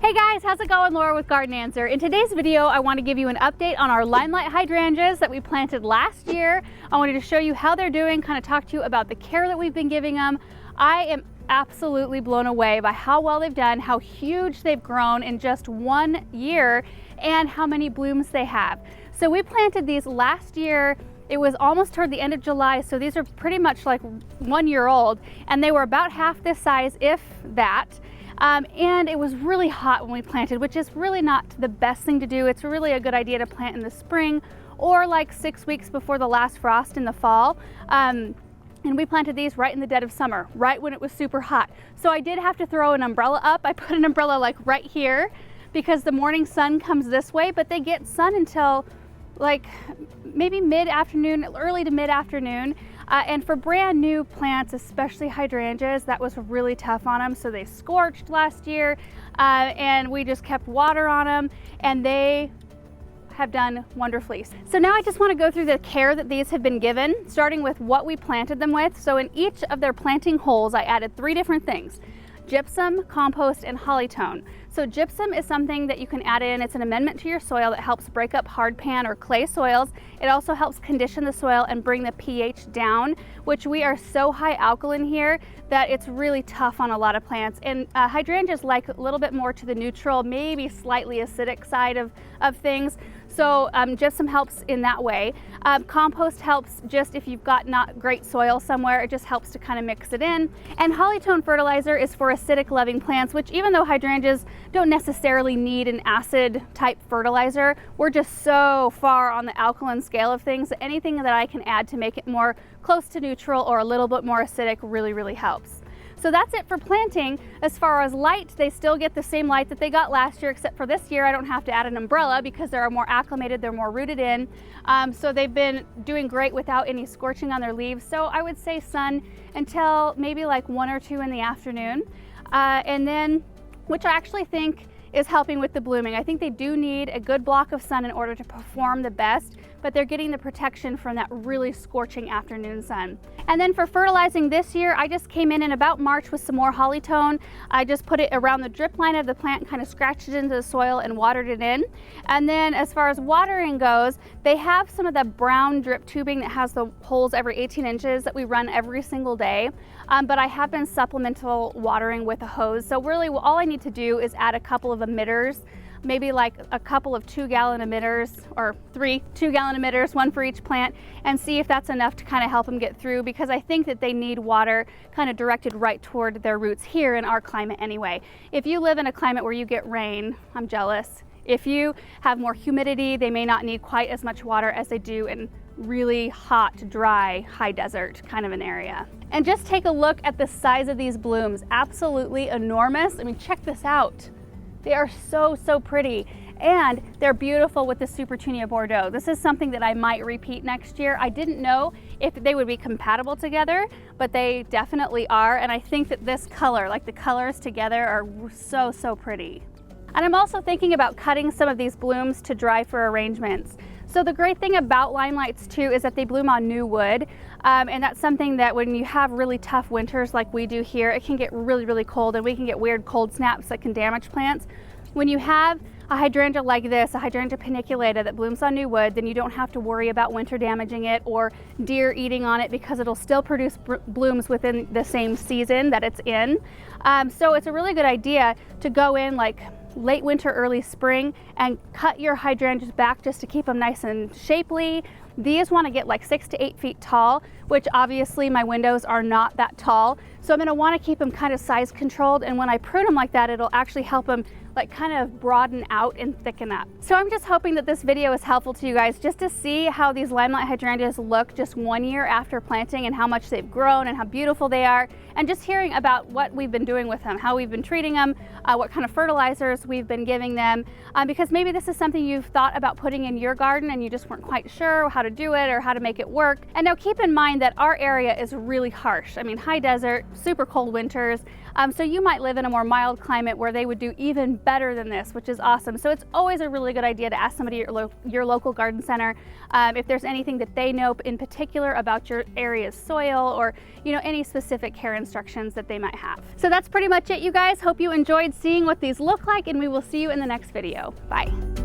Hey guys, how's it going? Laura with Garden Answer. In today's video, I want to give you an update on our Limelight hydrangeas that we planted last year. I wanted to show you how they're doing, kind of talk to you about the care that we've been giving them. I am absolutely blown away by how well they've done, how huge they've grown in just 1 year, and how many blooms they have. So we planted these last year. It was almost toward the end of July, so these are pretty much like 1 year old, and they were about half this size, if that. And it was really hot when we planted, which is really not the best thing to do. It's really a good idea to plant in the spring or like 6 weeks before the last frost in the fall. And we planted these right in the dead of summer, right when it was super hot. So I did have to throw an umbrella up. I put an umbrella like right here because the morning sun comes this way, but they get sun until like maybe mid-afternoon, early to mid-afternoon. And for brand new plants, especially hydrangeas, that was really tough on them. So they scorched last year, and we just kept water on them, and they have done wonderfully. So now I just want to go through the care that these have been given, starting with what we planted them with. So in each of their planting holes, I added 3 different things: gypsum, compost, and hollytone. So gypsum is something that you can add in. It's an amendment to your soil that helps break up hard pan or clay soils. It also helps condition the soil and bring the pH down, which we are so high alkaline here that it's really tough on a lot of plants. And hydrangeas like a little bit more to the neutral, maybe slightly acidic side of things. So gypsum helps in that way. Compost helps just if you've got not great soil somewhere, it just helps to kind of mix it in. And hollytone fertilizer is for acidic loving plants, which even though hydrangeas don't necessarily need an acid type fertilizer, we're just so far on the alkaline scale of things that anything that I can add to make it more close to neutral or a little bit more acidic really helps. So that's it for planting. As far as light, they still get the same light that they got last year, except for this year I don't have to add an umbrella because they're more acclimated, they're more rooted in. So they've been doing great without any scorching on their leaves. So I would say sun until maybe like 1 or 2 in the afternoon. And then, which I actually think is helping with the blooming. I think they do need a good block of sun in order to perform the best, but they're getting the protection from that really scorching afternoon sun. And then for fertilizing this year, I just came in about March with some more hollytone. I just put it around the drip line of the plant, kind of scratched it into the soil and watered it in. And then as far as watering goes, they have some of the brown drip tubing that has the holes every 18 inches that we run every single day. But I have been supplemental watering with a hose. So really all I need to do is add a couple of emitters, maybe like a couple of 2-gallon emitters or 3 2-gallon emitters, 1 for each plant, and see if that's enough to kind of help them get through, because I think that they need water kind of directed right toward their roots here in our climate anyway. If you live in a climate where you get rain, I'm jealous. If you have more humidity, they may not need quite as much water as they do in really hot, dry, high desert kind of an area. And just take a look at the size of these blooms. Absolutely enormous. I mean, check this out. They are so pretty, and they're beautiful with the Supertunia Bordeaux. This is something that I might repeat next year. I didn't know if they would be compatible together, but they definitely are, and I think that this color, like the colors together, are so pretty. And I'm also thinking about cutting some of these blooms to dry for arrangements. So the great thing about Limelights too is that they bloom on new wood, and that's something that when you have really tough winters like we do here, it can get really cold, and we can get weird cold snaps that can damage plants. When you have a hydrangea like this, a Hydrangea paniculata that blooms on new wood, then you don't have to worry about winter damaging it or deer eating on it, because it'll still produce blooms within the same season that it's in. So it's a really good idea to go in like late winter, early spring, and cut your hydrangeas back just to keep them nice and shapely. These want to get like 6 to 8 feet tall, which obviously my windows are not that tall. So I'm going to want to keep them kind of size controlled, and when I prune them like that, it'll actually help them like kind of broaden out and thicken up. So I'm just hoping that this video is helpful to you guys, just to see how these Limelight hydrangeas look just 1 year after planting, and how much they've grown and how beautiful they are, and just hearing about what we've been doing with them, how we've been treating them, what kind of fertilizers we've been giving them, because maybe this is something you've thought about putting in your garden and you just weren't quite sure how to do it or how to make it work. And now keep in mind that our area is really harsh. I mean, high desert, super cold winters. So you might live in a more mild climate where they would do even better than this, which is awesome. So it's always a really good idea to ask somebody at your local garden center if there's anything that they know in particular about your area's soil, or any specific care instructions that they might have. So that's pretty much it, you guys. Hope you enjoyed seeing what these look like, and we will see you in the next video. Bye.